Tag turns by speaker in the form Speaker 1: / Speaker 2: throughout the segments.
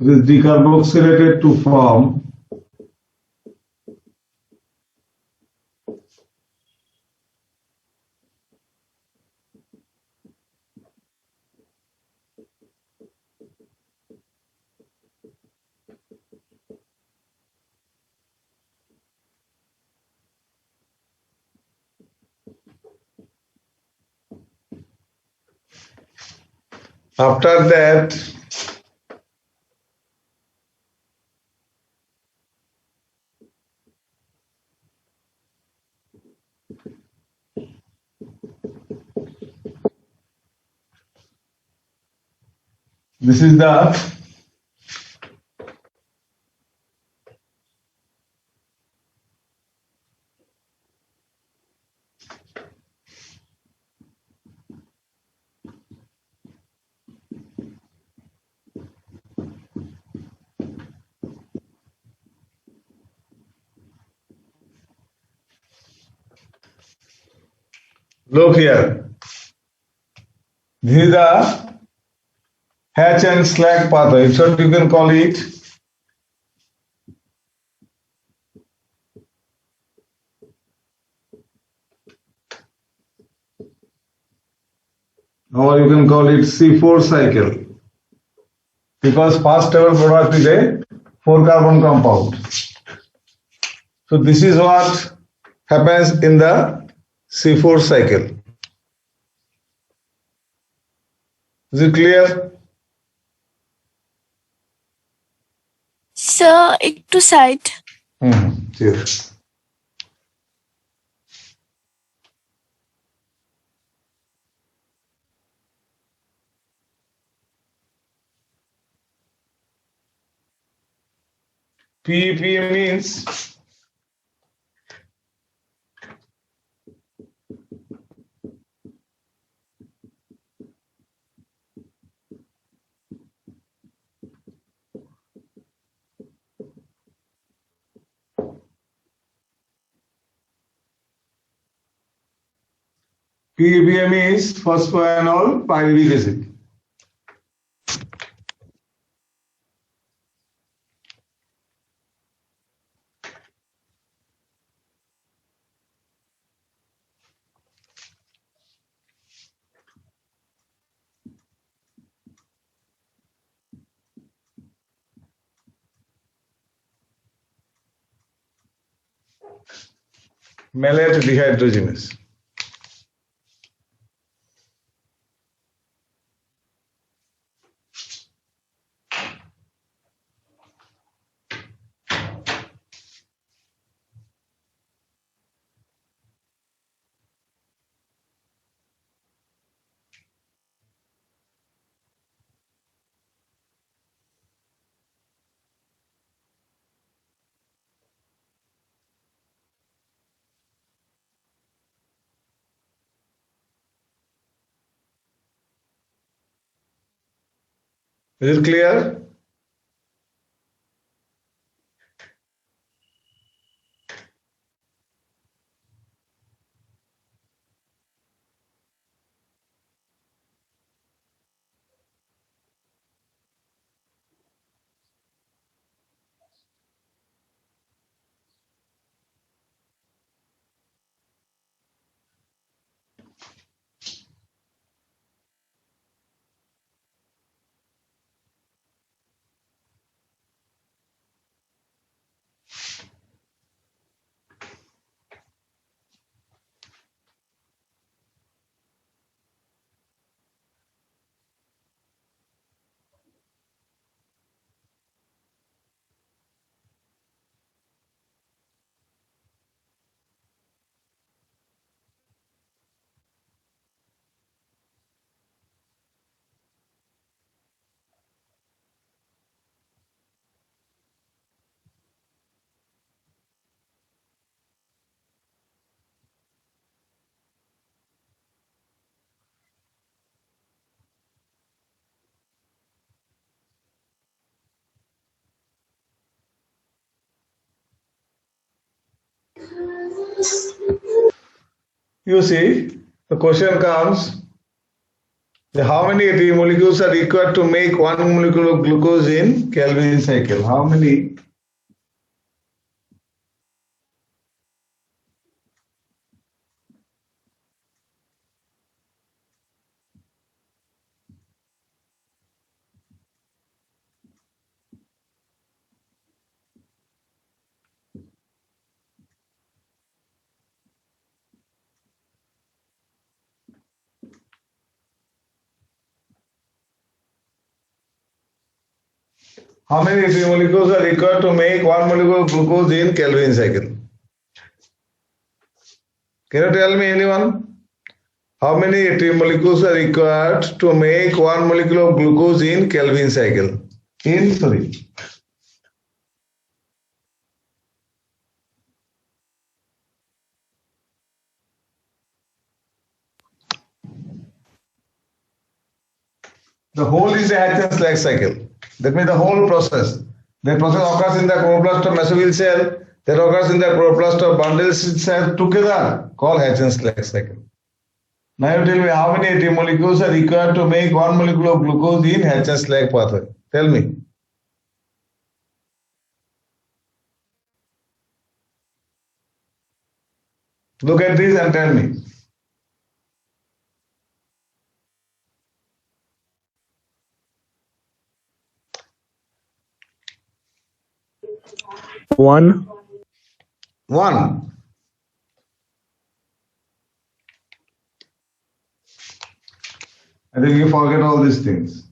Speaker 1: It is decarboxylated to form after that. This is the look here. This is the hatch and slack pathway. So you can call it or you can call it C4 cycle because first ever product is a 4-carbon compound. So this is what happens in the C4 cycle. Is it clear?
Speaker 2: Sir, একটু side.
Speaker 1: Cheers. PEP means PEPM is phosphoenol pyruvic acid. Malate dehydrogenase. Is it clear? You see, the question comes, How many ATP molecules are required to make one molecule of glucose in Calvin cycle? How many? How many ATP molecules are required to make one molecule of glucose in Calvin cycle? Can you tell me, anyone? How many ATP molecules are required to make one molecule of glucose in Calvin cycle? Sorry. The whole is a Hatch-Slack cycle. That means the whole process. The process occurs in the chloroplast of mesophyll cell, that occurs in the chloroplast of bundle cell together, called Hatch-Slack cycle. Now you tell me how many ATP molecules are required to make one molecule of glucose in Hatch-Slack pathway. Tell me. Look at this and tell me.
Speaker 2: One.
Speaker 1: One. I think you forget all these things.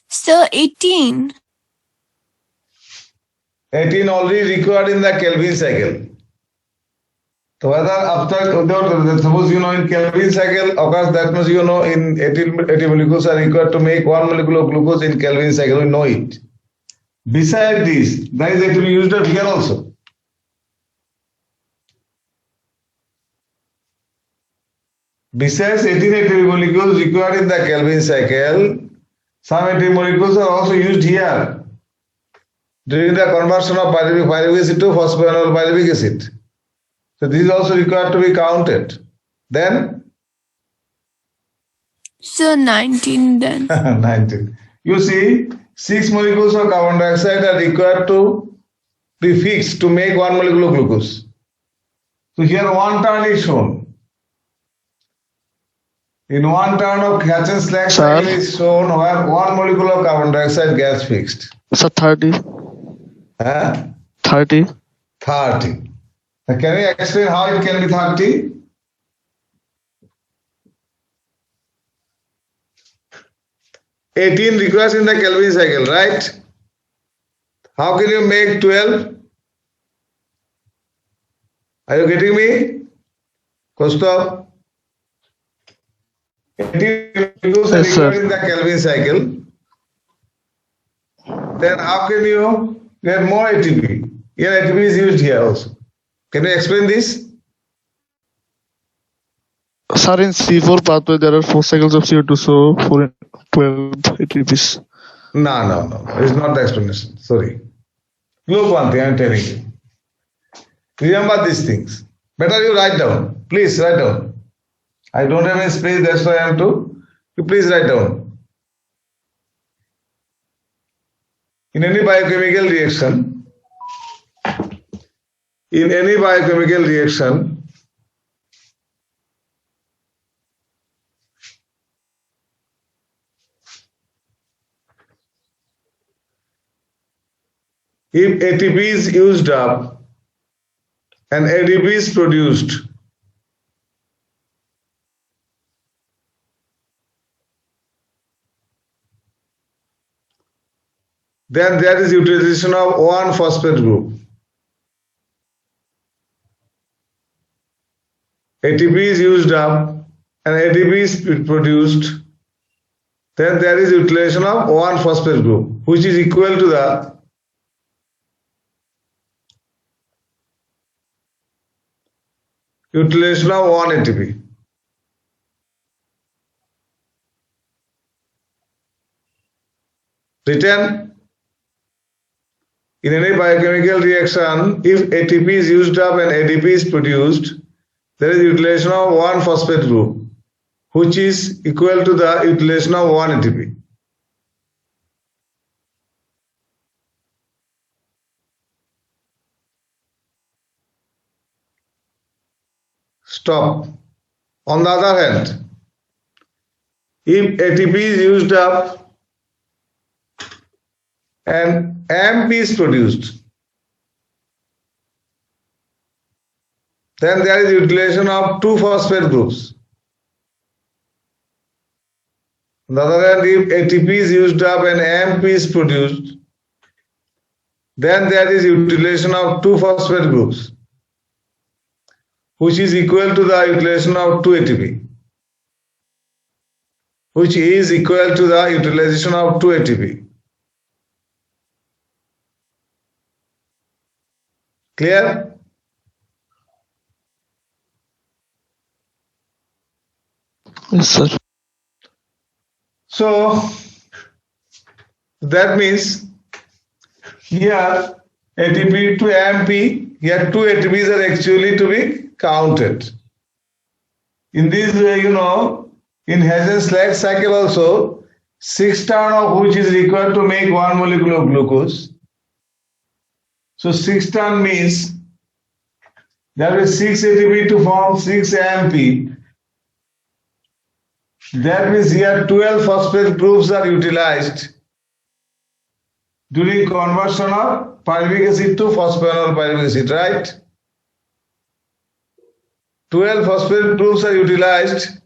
Speaker 3: Sir, 18.
Speaker 1: 18 already required in the Kelvin cycle. So whether after, suppose you know in Kelvin cycle occurs, that means you know in 18 molecules are required to make one molecule of glucose in Kelvin cycle, we know it. Besides this, there is actually used up here also. Besides 18 ATP molecules required in the Kelvin cycle, some ATP molecules are also used here during the conversion of pyruvic acid to phosphoenol pyruvic acid. So this is also required to be counted. Then?
Speaker 3: Sir, 19 then.
Speaker 1: 19. You see, 6 molecules of carbon dioxide are required to be fixed to make one molecule of glucose. So here one turn is shown. In one turn of Hatch-Slack cycle is shown where one molecule of carbon dioxide gets fixed.
Speaker 2: So 30.
Speaker 1: Huh?
Speaker 2: 30.
Speaker 1: 30. Now can you explain how it can be 30? (18) requires in the Kelvin cycle, right? How can you make 12? Are you getting me? Kostov? 18 requires in the Kelvin cycle. Then how can you get more ATP? Here ATP is used here also. Can you explain this?
Speaker 2: Sir, in C4 pathway there are 4 cycles of CO2, so 4 and 12 ATPs.
Speaker 1: No. It's not the explanation. Sorry. Look one thing, I'm telling you. Remember these things. Better you write down. Please write down. I don't have any space, that's why I am to. You please write down. In any biochemical reaction, if ATP is used up and ADP is produced, then there is utilization of one phosphate group. ATP is used up and ADP is produced, then there is utilization of one phosphate group, which is equal to the utilization of one ATP. Written? in any biochemical reaction, if ATP is used up and ADP is produced, there is utilization of one phosphate group, which is equal to the utilization of one ATP. Stop. On the other hand, if ATP is used up and AMP is produced, then there is utilization of two phosphate groups. On the other hand, if ATP is used up and AMP is produced, then there is utilization of two phosphate groups, which is equal to the utilization of 2 ATP, which is equal to the utilization of 2 ATP. Clear?
Speaker 2: Yes, sir.
Speaker 1: So that means here ATP to AMP, here 2 ATPs are actually to be counted. In this way, in Hazen-Slack cycle also, 6 turn of which is required to make 1 molecule of glucose. So 6 turn means there is 6 ATP to form 6 AMP. That means here 12 phosphate groups are utilized during conversion of pyruvic acid to phosphoenol pyruvic acid, right? 12 phosphate groups are utilized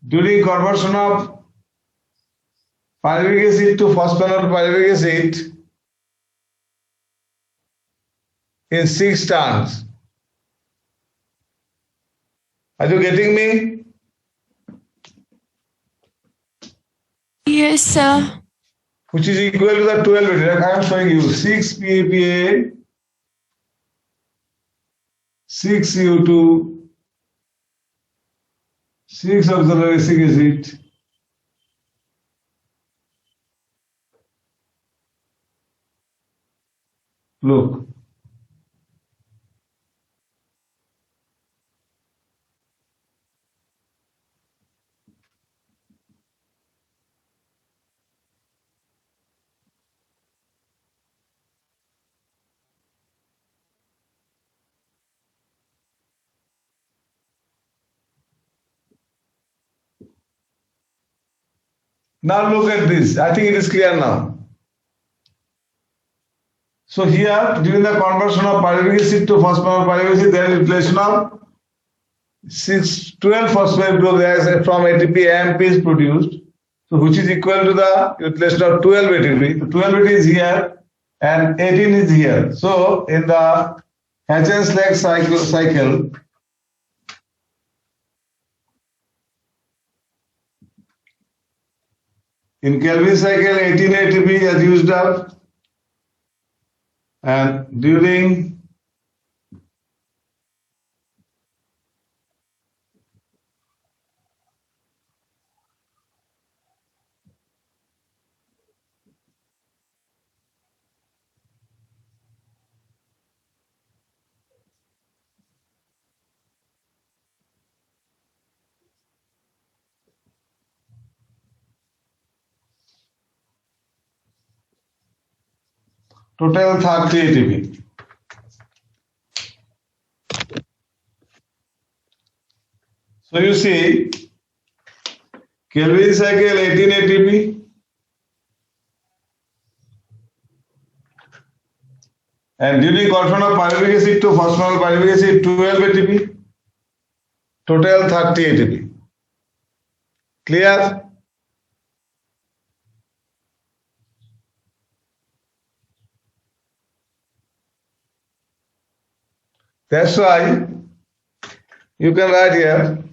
Speaker 1: during conversion of pyruvic acid to phosphoenol pyruvic acid in 6 turns. Are you getting me?
Speaker 3: Yes, sir.
Speaker 1: Which is equal to the 12 ATP. I am showing you 6 PAPA, 6 CO2, 6 oxaloacetic acid, look. Now look at this. I think it is clear now. So here, during the conversion of pyruvic acid to phosphoenol pyruvic acid, there is utilization of 12 phosphate group from ATP AMP is produced. So which is equal to the utilization of 12 ATP. The 12 ATP is here and 18 is here. So in the Hazen-Slack cycle, in Kelvin cycle, 18 ATP is used up, and during total 30 ATP. So you see, Kelvin cycle 18 ATP, and during conversion of pyruvic acid to phosphoenol pyruvic acid 12 ATP, total 30 ATP. Clear? That's why you can write here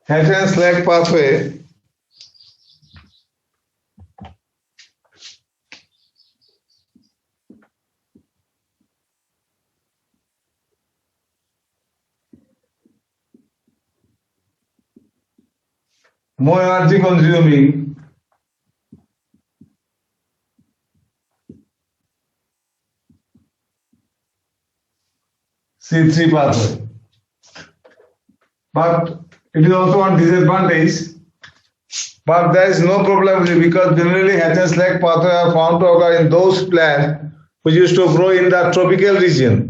Speaker 1: Hazen-Slack pathway more energy consuming C3 pathway. But it is also one disadvantage. But there is no problem with it because generally Hatch-Slack pathway are found to occur in those plants which used to grow in the tropical region.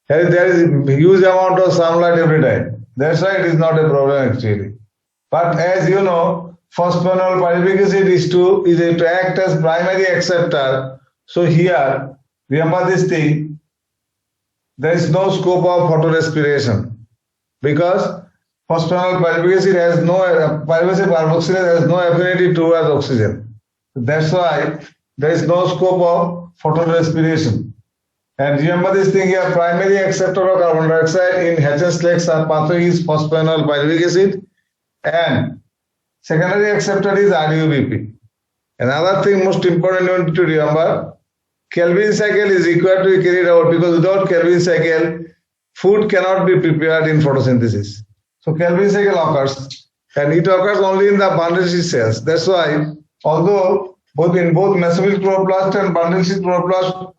Speaker 1: There is a huge amount of sunlight every time. That's why it is not a problem actually. But as you know, phosphoenol pyruvic acid is to act as primary acceptor. So here, remember this thing, there is no scope of photorespiration because phosphoenol pyruvic acid has no pyruvic acid carboxylase has no affinity towards oxygen. That's why there is no scope of photorespiration. And remember this thing here, primary acceptor of carbon dioxide in Hatch-Slack pathway is phosphoenol pyruvic acid and secondary acceptor is RUBP. Another thing most important you need to remember, Calvin cycle is required to be carried out because without Calvin cycle, food cannot be prepared in photosynthesis. So Calvin cycle occurs and it occurs only in the bundle sheath cells. That's why although both mesomeric chloroplast and bundle sheath chloroplast,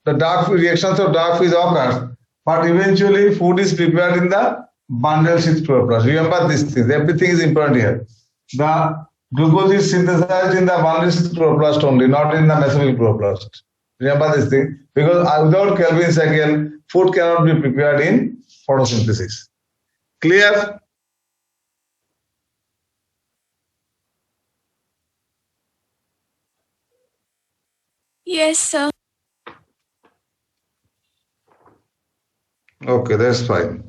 Speaker 1: the dark reactions of dark phase occurs, but eventually food is prepared in the bundle sheath chloroplast. Remember these things. Everything is important here. The glucose is synthesized in the bundle sheath chloroplast only, not in the mesomeric chloroplast. Remember this thing because without Calvin cycle, food cannot be prepared in photosynthesis. Clear?
Speaker 3: Yes, sir.
Speaker 1: Okay, that's fine.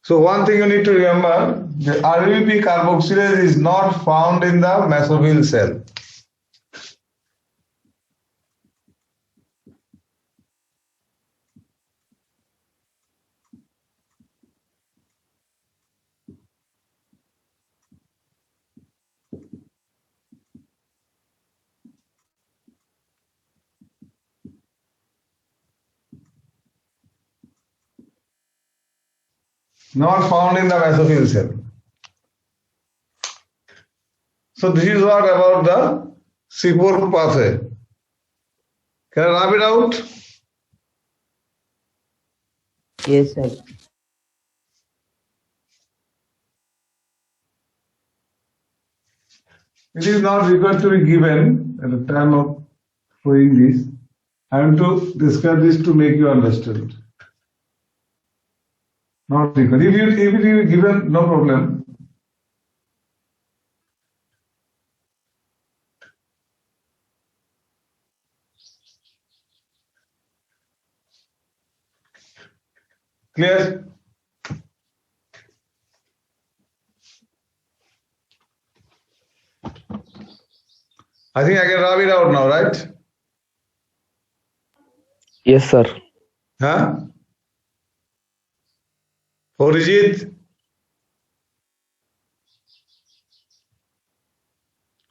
Speaker 1: So one thing you need to remember, the RUP carboxylase is not found in the mesophyll cell. Not found in the mesophyll cell. So this is what about the C4 pathway. Can I rub it out?
Speaker 4: Yes, sir.
Speaker 1: It is not required to be given at the time of showing this. I am to describe this to make you understand. Not required. If it is given, no problem. Clear? I think I can rub it out now, right?
Speaker 4: Yes, sir.
Speaker 1: Huh? Orijit?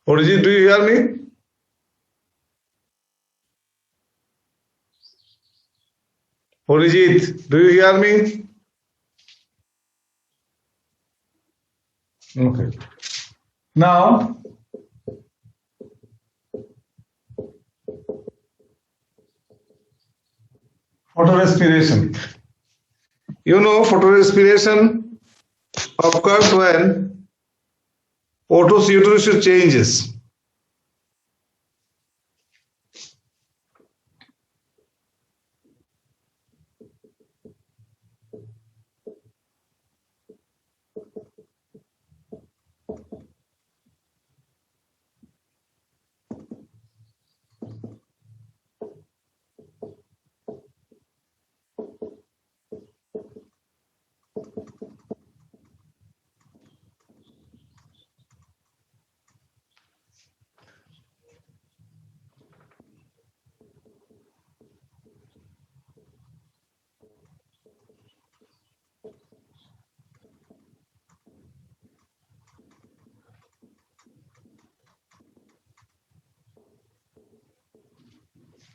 Speaker 1: Orijit, do you hear me? Orijit, do you hear me? Okay. Now, photorespiration. You know, photorespiration occurs when O2 CO2 ratio changes.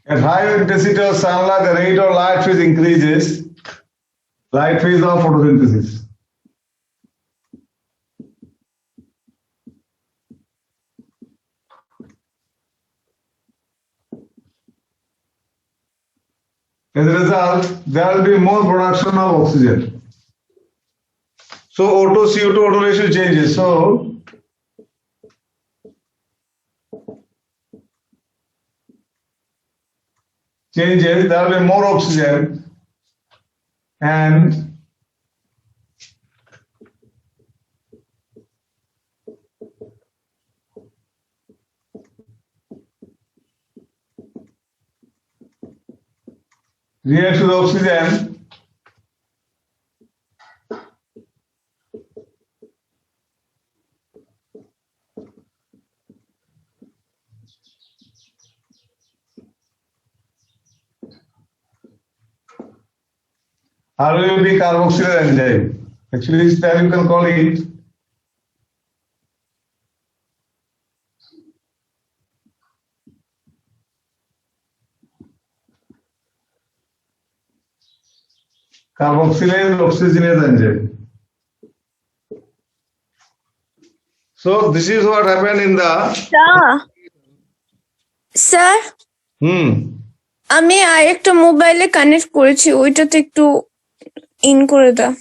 Speaker 1: At high intensity of sunlight, the rate of light phase increases. Light phase of photosynthesis. As a result, there will be more production of oxygen. So O2 CO2 auto ratio changes. So changes, there will be more oxygen and reacts with oxygen. RUB carboxylase enzyme. Actually, this time you can call it carboxylase oxygenase enzyme. So this is what happened in the
Speaker 3: sir আমি আরেকটা মোবাইলে connect করেছি, ওইটাতে একটু in করে দাও।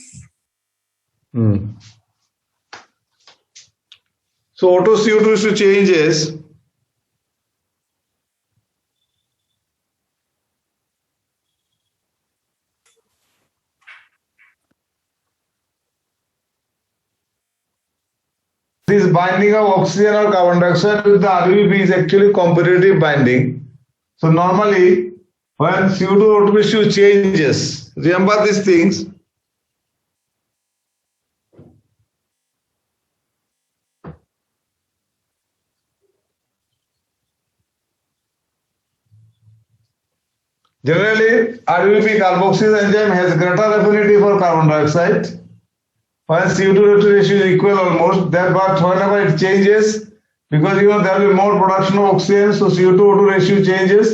Speaker 1: So auto CO2 is to changes. This binding of oxygen or carbon dioxide with the RUB is actually competitive binding. So normally when CO2 auto ratio changes, remember these things. Generally, RUB carboxylase enzyme has greater affinity for carbon dioxide. When CO2 ratio is equal almost, that but whenever it changes, because there will be more production of oxygen, so CO2 ratio changes.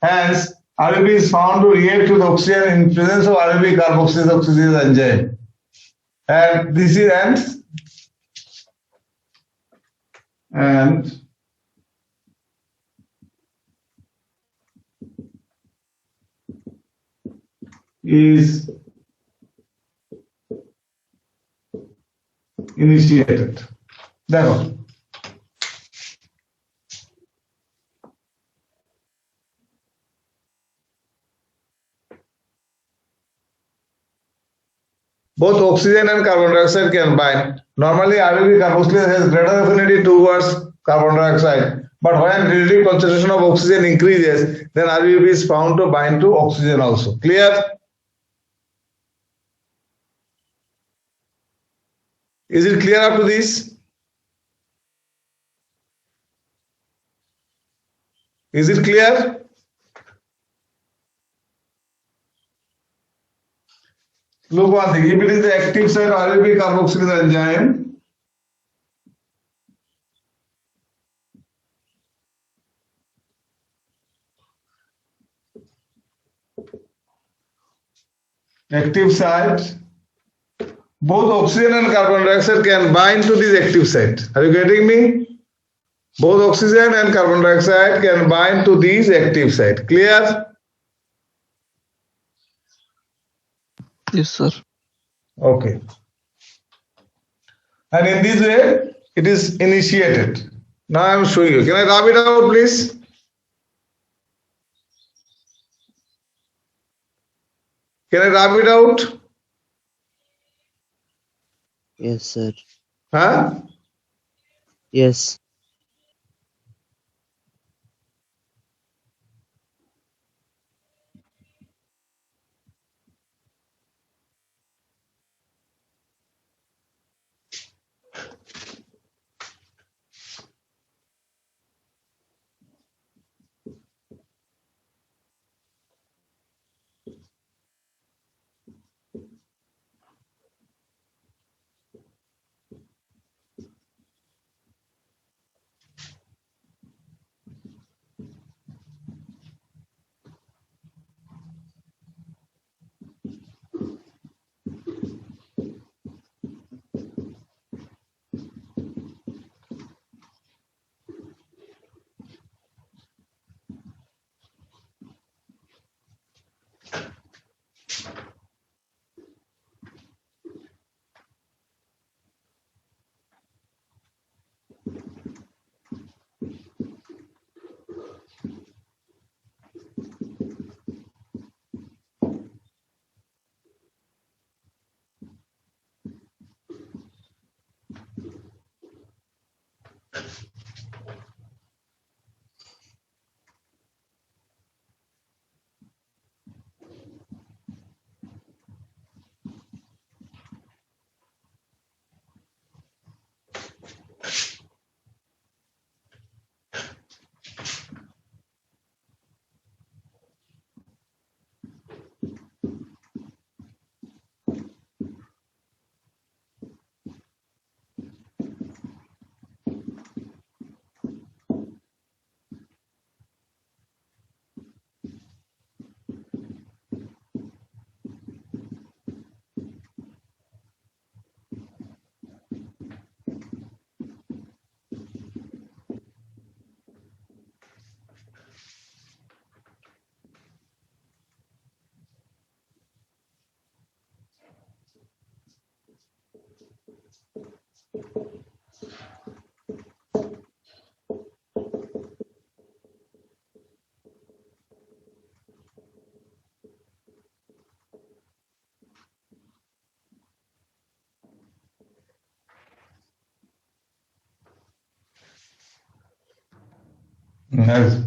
Speaker 1: Hence, RUB is found to react with oxygen in presence of RUB carboxylase oxidase enzyme. And this is and is initiated. দেখো both oxygen and carbon dioxide can bind. Normally, RUB carboxylase has greater affinity towards carbon dioxide, but when relative concentration of oxygen increases, then RUB is found to bind to oxygen also. Clear? Is it clear up to this? Is it clear? Look one thing, if it is the active site RUB carboxylase enzyme, active site, both oxygen and carbon dioxide can bind to this active site. Are you getting me? Both oxygen and carbon dioxide can bind to this active site. Clear?
Speaker 2: Yes, sir.
Speaker 1: Okay. And in this way, it is initiated. Now I am showing you. Can I rub it out, please? Can I rub it out?
Speaker 4: Yes, sir.
Speaker 1: Huh?
Speaker 4: Yes.
Speaker 1: Yes.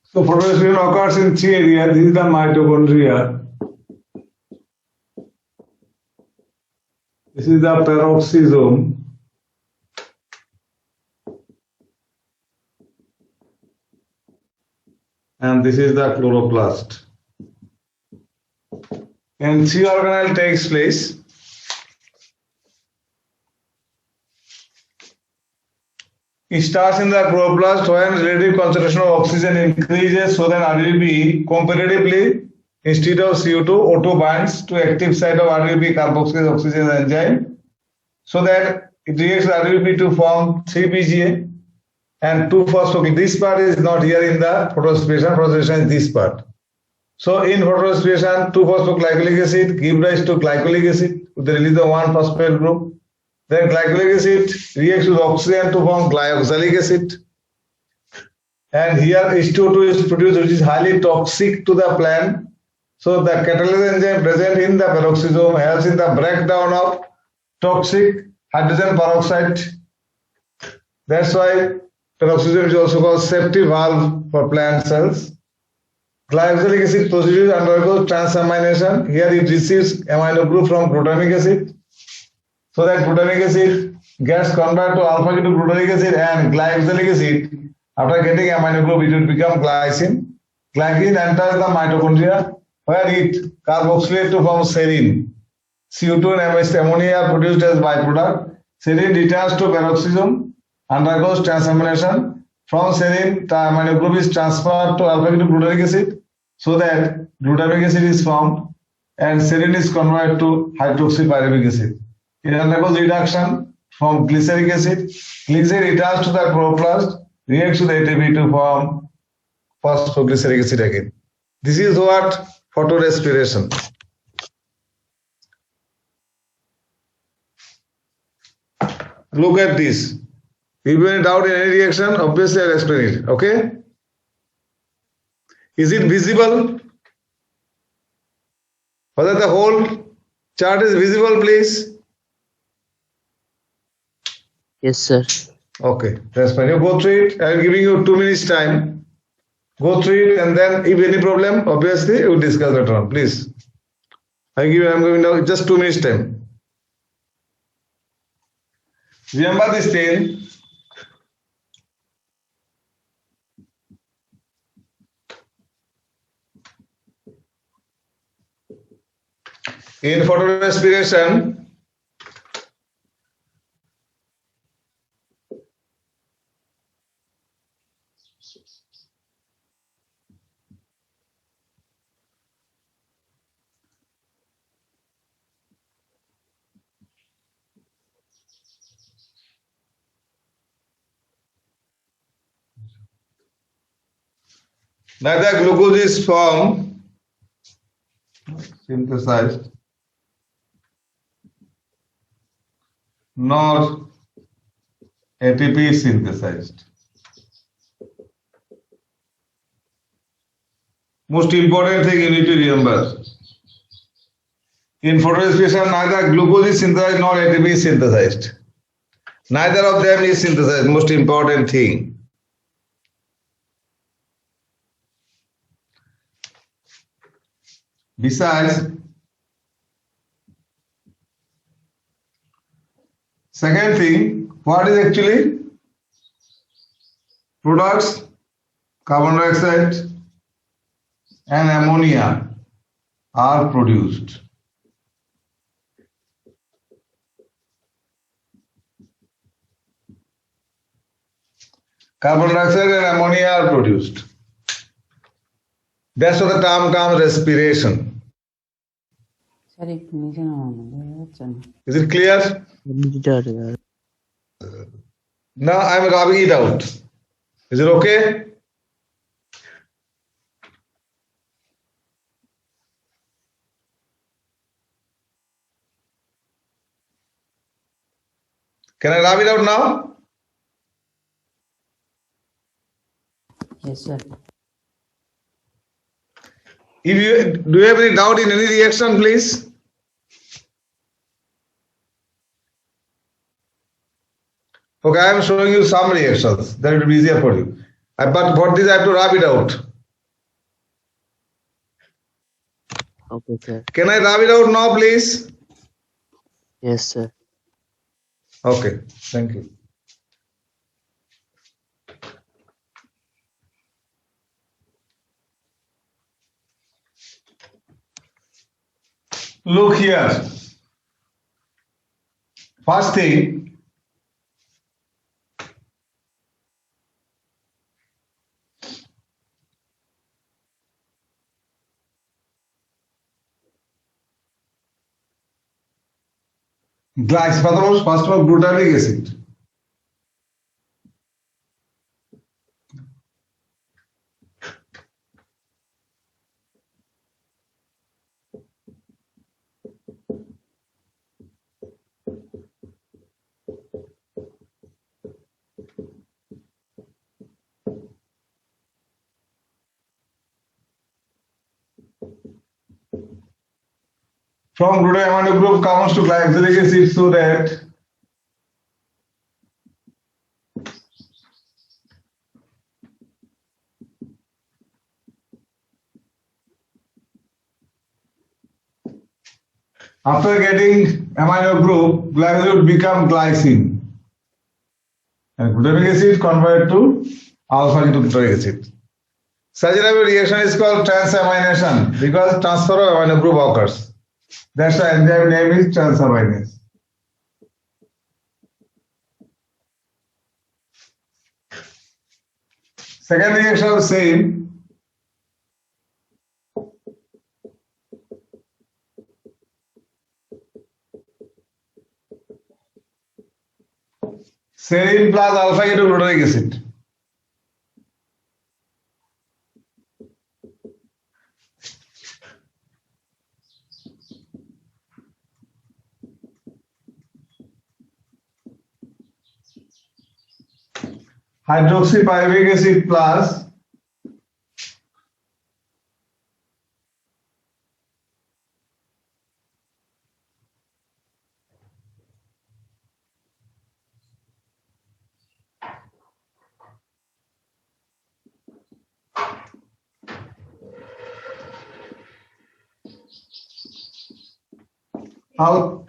Speaker 1: So photorespiration occurs in three areas. This is the mitochondria. This is the peroxisome. And this is the chloroplast. And three organelle takes place. It starts in the chloroplast when relative concentration of oxygen increases, so then RBP comparatively, instead of CO2, O2 binds to active site of RBP carboxylase oxygen enzyme, so that it reacts with RBP to form 3-PGA and 2-phosphoryl. This part is not here in the photorespiration. Photorespiration is this part. So in photorespiration, 2-phosphoglycolic acid give rise to glycolic acid with the release of 1-phosphate group. Then glycolic acid reacts with oxygen to form glyoxylic acid. And here H2O2 is produced, which is highly toxic to the plant. So the catalase enzyme present in the peroxisome helps in the breakdown of toxic hydrogen peroxide. That's why peroxisome is also called safety valve for plant cells. Glyoxylic acid procedure undergoes transamination. Here it receives amino group from glutamic acid. So that glutamic acid gets converted to alpha-ketoglutarate acid and glyoxylic acid. After getting amino group, it will become glycine. Glycine enters the mitochondria where it carboxylates to form serine. CO2 and ammonia are produced as byproduct. Serine returns to peroxisome, undergoes transamination. From serine, the amino group is transferred to alpha-ketoglutarate acid so that glutamic acid is formed and serine is converted to hydroxypyruvic acid. It undergoes reduction from glyceric acid. Glycerin returns to the chloroplast, reacts with ATP to form phosphoglyceric acid again. This is what photorespiration. Look at this. If you have any doubt in any reaction, obviously I'll explain it. Okay? Is it visible? Whether the whole chart is visible, please?
Speaker 4: Yes, sir.
Speaker 1: Okay, that's fine. You go through it. I'm giving you 2 minutes time. Go through it, and then if any problem, obviously we'll discuss later on. Please. I'm giving now just 2 minutes time. Remember this thing. In photorespiration, Neither glucose is formed, synthesized, nor ATP is synthesized. Most important thing you need to remember. In photosynthesis, neither glucose is synthesized nor ATP is synthesized. Neither of them is synthesized. Most important thing. Besides, second thing, what is actually products? Carbon dioxide and ammonia are produced. Carbon dioxide and ammonia are produced. That's why the term comes respiration. Is it clear? Now I'm rubbing it out. Is it okay? Can I rub it out now?
Speaker 5: Yes, sir.
Speaker 1: Do you have any doubt in any reaction, please? Okay, I am showing you some reactions. That will be easier for you. But for this, I have to rub it out.
Speaker 4: Okay, sir.
Speaker 1: Can I rub it out now, please?
Speaker 4: Yes, sir.
Speaker 1: Okay, thank you. Look here. First thing, first of all, glutamic acid. From glutamate group comes to glycolic acid so that after getting amino group, glycoside would become glycine. And glutamic acid converted to alpha glutamic acid. Such a reaction is called transamination because transfer of amino group occurs. That's why enzyme name is transaminase. Second reaction same. Serine plus alpha glutamic acid. Hydroxypyruvic acid plus how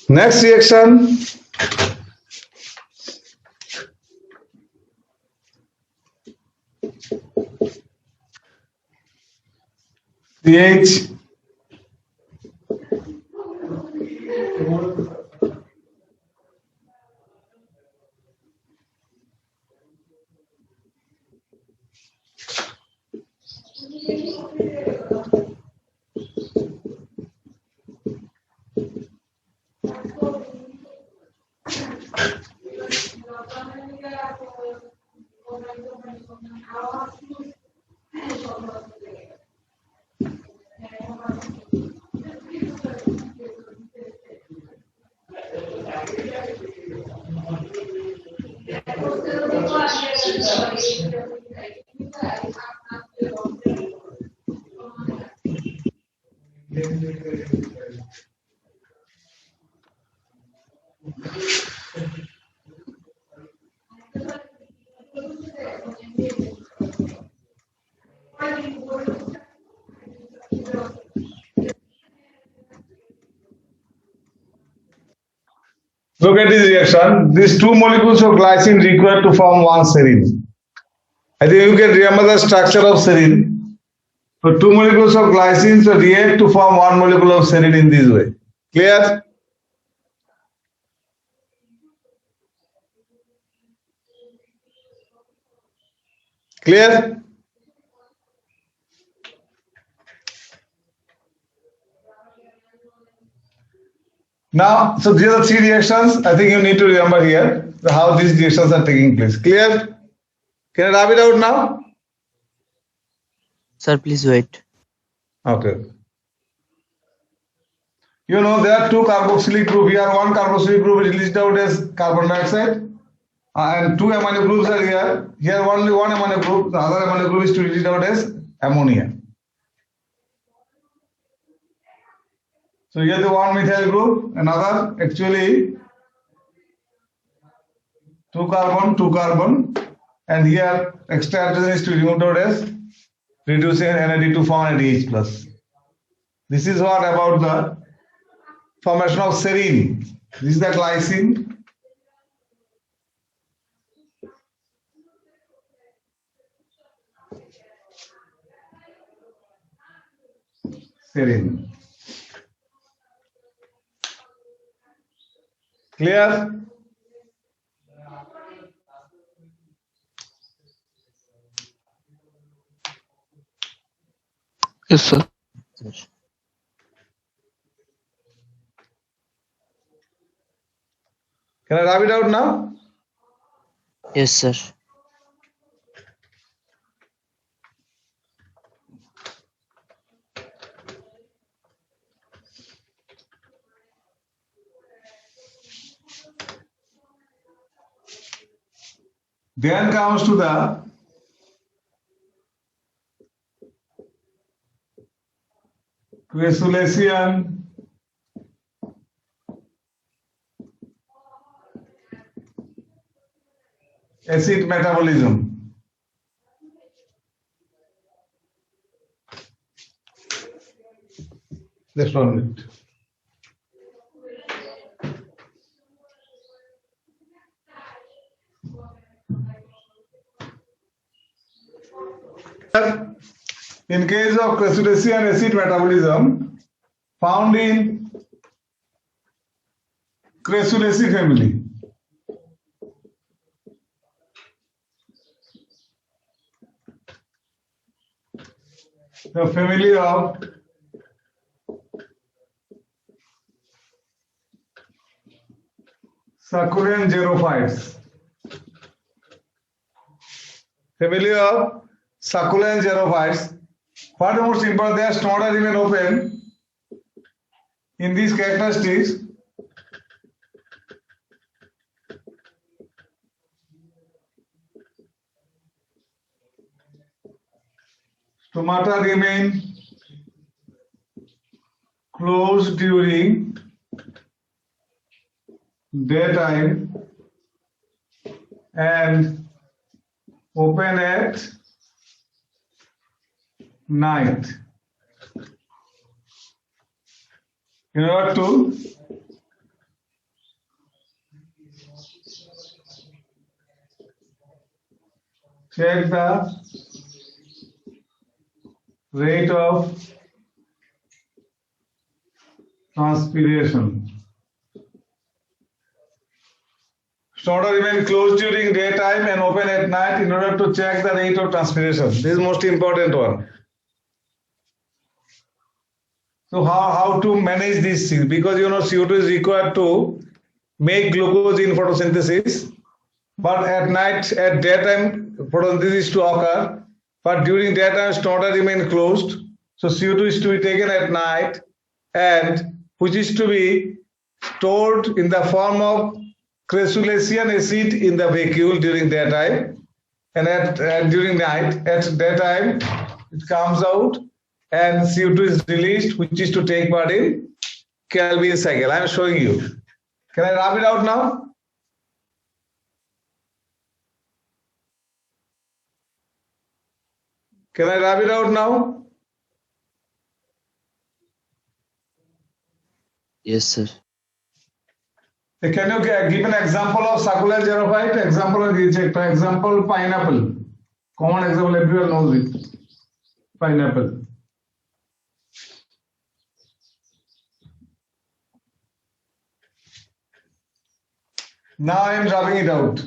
Speaker 1: next reaction CH Look at this reaction. These two molecules of glycine required to form one serine. I think you can remember the structure of serine. So two molecules of glycine react to form one molecule of serine in this way. Clear? Clear? Now, so these are three reactions. I think you need to remember here how these reactions are taking place. Clear? Can I rub it out now?
Speaker 4: Sir, please wait.
Speaker 1: Okay. You know there are two carboxylic groups here. One carboxylic group is released out as carbon dioxide, and two amino groups are here. Here only one amino group. The other amino group is to released out as ammonia. So here the one methyl group, another actually two carbon, and here extra hydrogen is to be removed out as reducing NAD to form NADH plus. This is what about the formation of serine. This is the glycine. Serine. Clear?
Speaker 2: Yes, sir.
Speaker 4: Sir.
Speaker 1: Can I rub it out now?
Speaker 4: Yes, sir.
Speaker 1: Then comes to the cressolation acid metabolism. Just 1 minute. In case of cressolation acid metabolism, found in Cresulaceae family. The family of succulent xerophytes. Family of succulent xerophytes. What most important, their stomata remain open in these characteristics. Stomata remain closed during daytime and open at night. In order to check the rate of transpiration. Stomata remain closed during daytime and open at night in order to check the rate of transpiration. This is most important one. So how to manage these things? Because you know CO2 is required to make glucose in photosynthesis, but at night, at daytime, photosynthesis is to occur, but during daytime stomata remain closed. So CO2 is to be taken at night, and which is to be stored in the form of cressolation acid in the vacuole during daytime, and during night, at daytime, it comes out and CO2 is released, which is to take part in Kelvin cycle. I am showing you. Can I rub it out now? Can I rub it out now?
Speaker 4: Yes, sir.
Speaker 1: Can you give an example of succulent xerophyte? Example pineapple. Common example, everyone knows it. Pineapple. Now I am rubbing it out.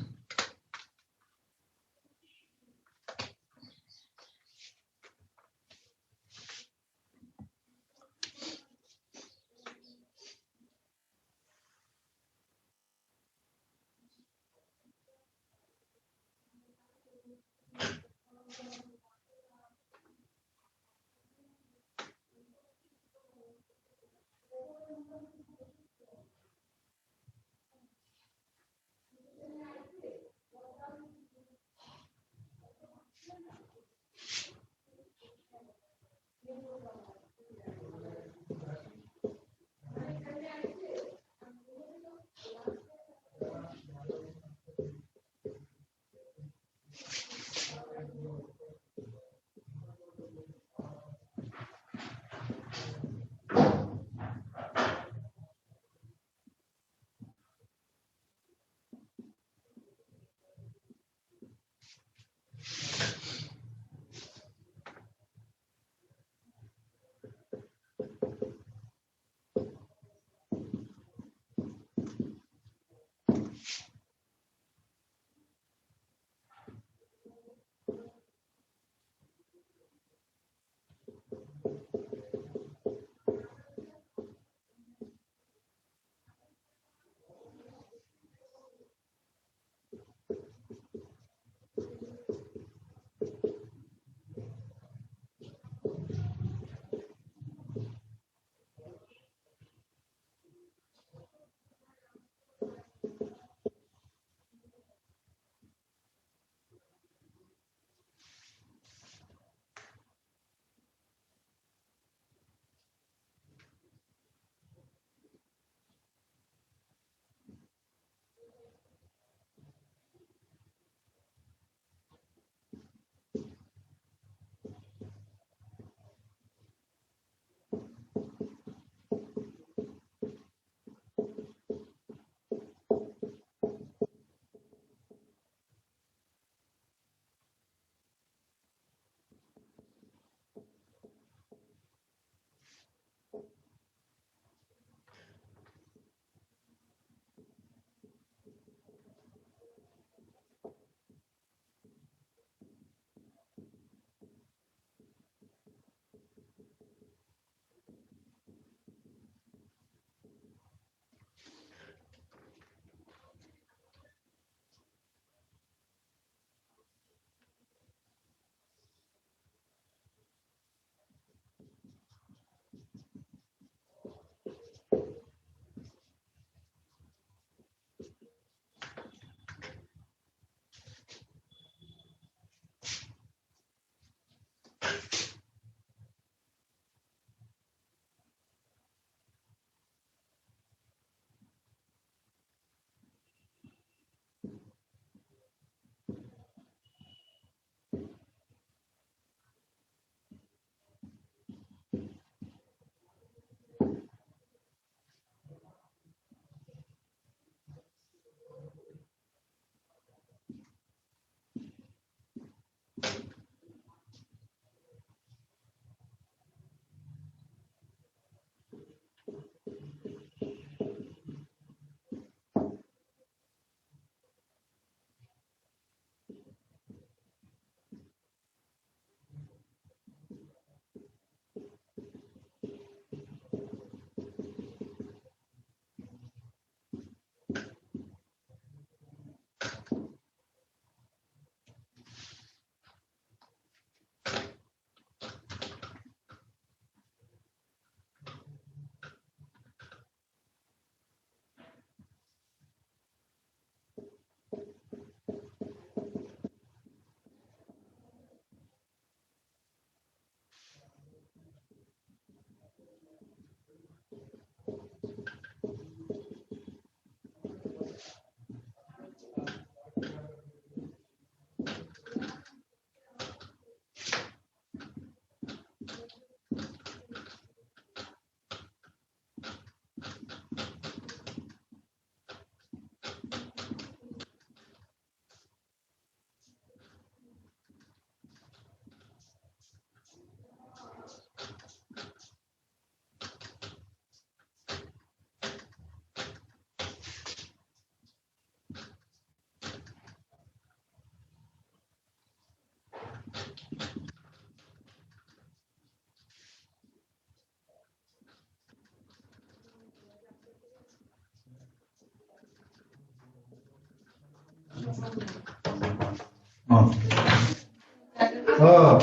Speaker 1: Oh,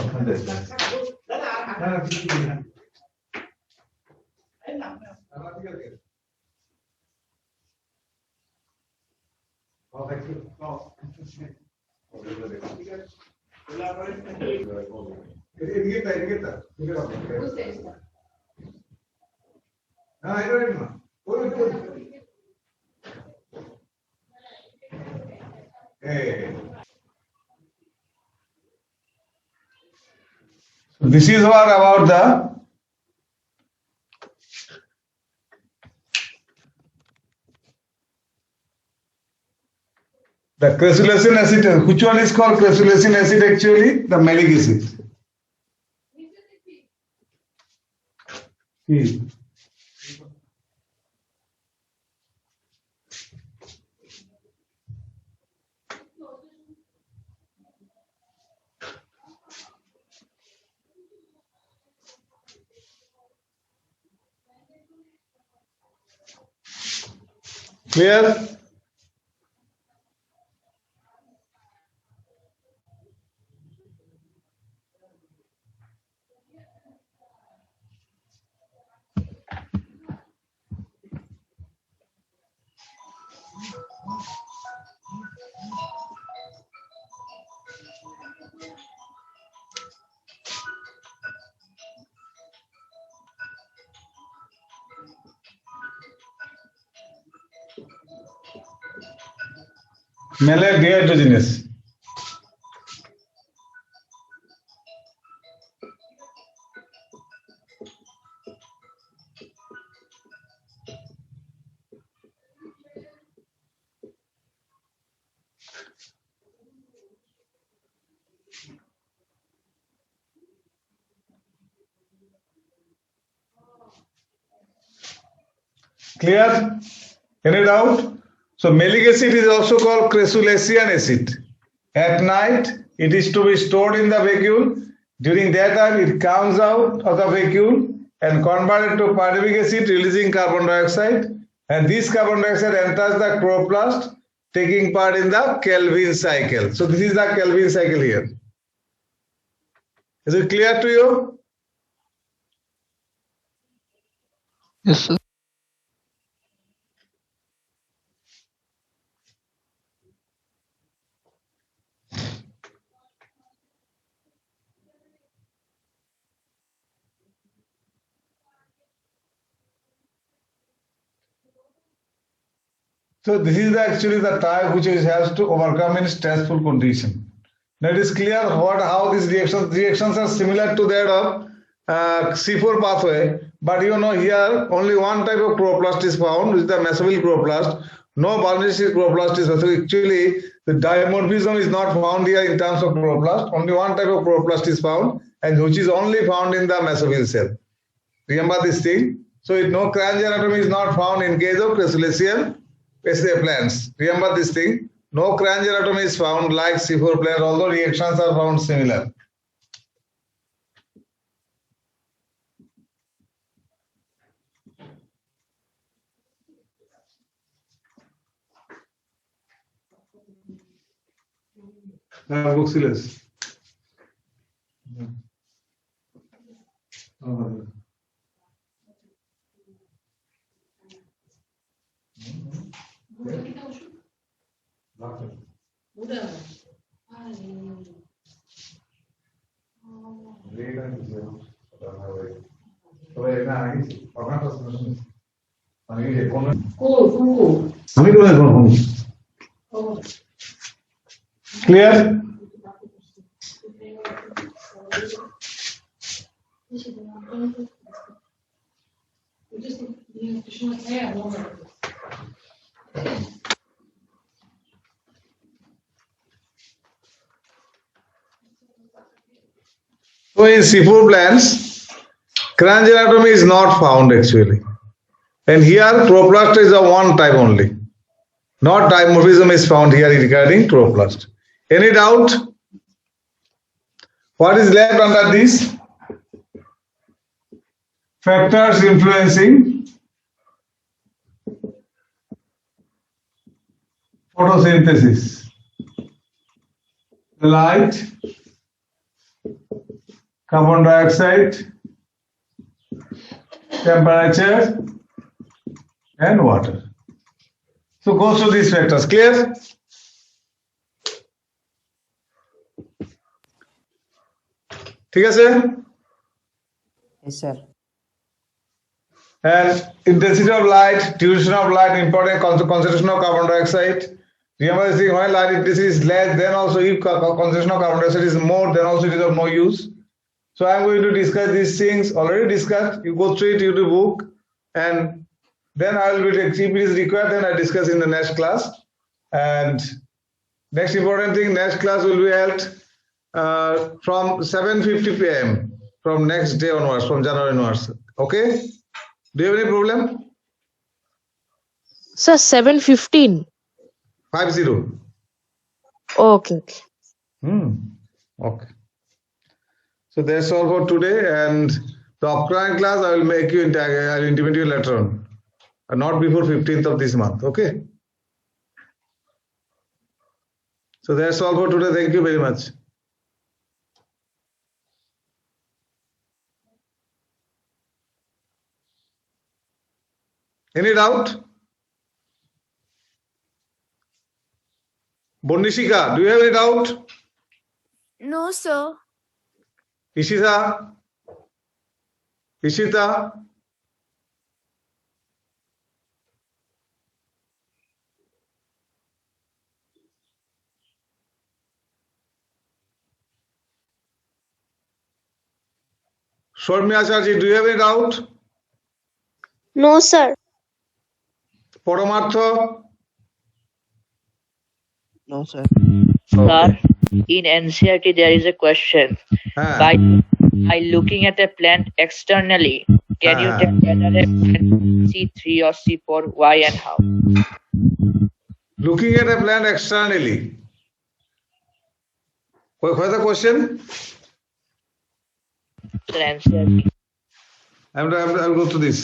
Speaker 1: this is what about the cressulacin acid. Which one is called cressulacin acid actually? The malic acid. Clear? Malate dehydrogenase. Clear? Any doubt? So malic acid is also called cressulacin acid. At night, it is to be stored in the vacuole. During that time, it comes out of the vacuole and converted to pyruvic acid, releasing carbon dioxide. And this carbon dioxide enters the chloroplast, taking part in the Calvin cycle. So this is the Calvin cycle here. Is it clear to you?
Speaker 2: Yes, sir.
Speaker 1: So this is actually the type which has to overcome in stressful condition. Now it is clear how these reactions are similar to that of C4 pathway, but you know here only one type of chloroplast is found, which is the mesoville chloroplast. No Barnett chloroplast is found. So actually the dimorphism is not found here in terms of chloroplast. Only one type of chloroplast is found, and which is only found in the mesoville cell. Remember this thing. So no Cranch anatomy is not found in case of cressulacin plants. Remember this thing. No Cranch anatomy is found like C4 plants, although reactions are found similar. Carboxylase. Clear? So in C4 plants, Cranch anatomy is not found actually. And here chloroplast is of one type only. Not dimorphism is found here regarding chloroplast. Any doubt? What is left under this? Factors influencing photosynthesis. Light, carbon dioxide, temperature, and water. So go through these factors. Clear? ঠিক আছে?
Speaker 5: Yes, sir.
Speaker 1: And intensity of light, duration of light, important concentration of carbon dioxide. Remember this thing, when light intensity is less, then also if concentration of carbon dioxide is more, then also it is of no use. So I'm going to discuss these things, already discussed. You go through it, you do book, and then I will be, if it is required, then I discuss in the next class. And next important thing, next class will be held from 7:50 p.m. from next day onwards, from January onwards. Okay? Do you have any problem?
Speaker 6: Sir, 7:15.
Speaker 1: 50.
Speaker 6: Okay.
Speaker 1: Okay. So that's all for today. And the upcoming class, I will make you, I will intimate you later on. Not before 15th of this month. Okay? So that's all for today. Thank you very much. Any doubt? Bonishika, do you have any doubt?
Speaker 3: No, sir.
Speaker 1: Ishita? Ishita? Shormi Acharji, do you have any doubt?
Speaker 6: No, sir.
Speaker 1: Paramartha?
Speaker 4: No, sir.
Speaker 1: Okay.
Speaker 7: In NCERT, there is a question. By looking at a plant externally, can you tell whether a plant C3 or C4, why and how?
Speaker 1: Looking at a plant externally. What is the question?
Speaker 7: The NCERT.
Speaker 1: I'll go to this.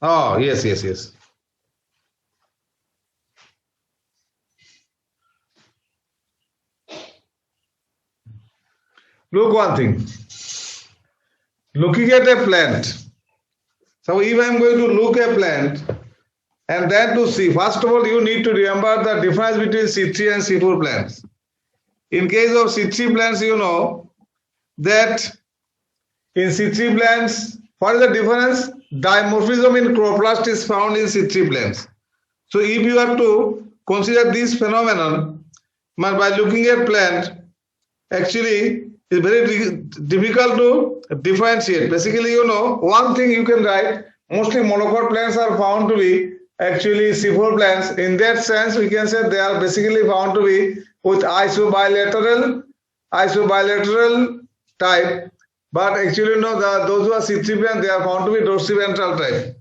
Speaker 1: Oh, yes. Look one thing. Looking at a plant. So if I am going to look at a plant and then to see, first of all, you need to remember the difference between C3 and C4 plants. In case of C3 plants, you know that in C3 plants, what is the difference? Dimorphism in chloroplast is found in C3 plants. So if you have to consider this phenomenon, by looking at plant, actually it's very difficult to differentiate. Basically, you know, one thing you can write, mostly monocot plants are found to be actually C4 plants. In that sense, we can say they are basically found to be with isobilateral type. But actually, no, those who are C3 plants, they are found to be dorsiventral type.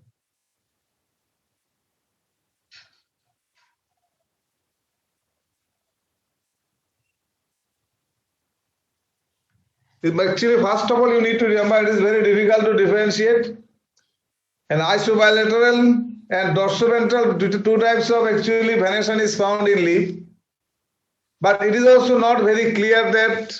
Speaker 1: Actually, first of all, you need to remember it is very difficult to differentiate. And isobilateral and dorsiventral, two types of actually venation is found in leaf. But it is also not very clear that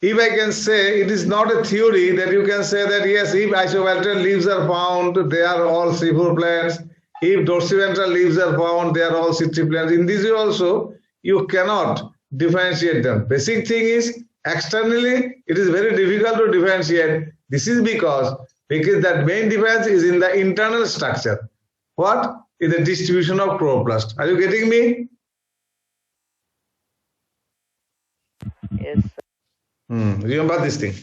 Speaker 1: if I can say, it is not a theory that you can say that yes, if isobilateral leaves are found, they are all C4 plants. If dorsiventral leaves are found, they are all C3 plants. In this way also, you cannot differentiate them. Basic thing is, externally, it is very difficult to differentiate. This is because that main difference is in the internal structure. What is the distribution of chloroplast? Are you getting me?
Speaker 7: Yes, sir.
Speaker 1: Remember this thing.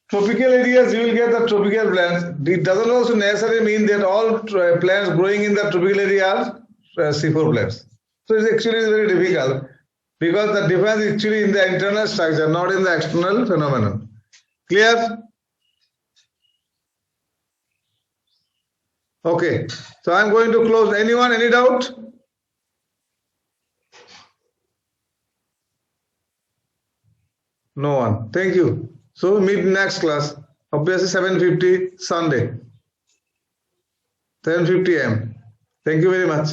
Speaker 1: Tropical areas, you will get the tropical plants. It doesn't also necessarily mean that all plants growing in the tropical area are C4 plants. So it's actually very difficult because the difference is actually in the internal structure, not in the external phenomenon. Clear? Okay. So I'm going to close. Anyone, any doubt? No one. Thank you. So meet next class. Obviously 7:50 Sunday. 7:50 am. Thank you very much.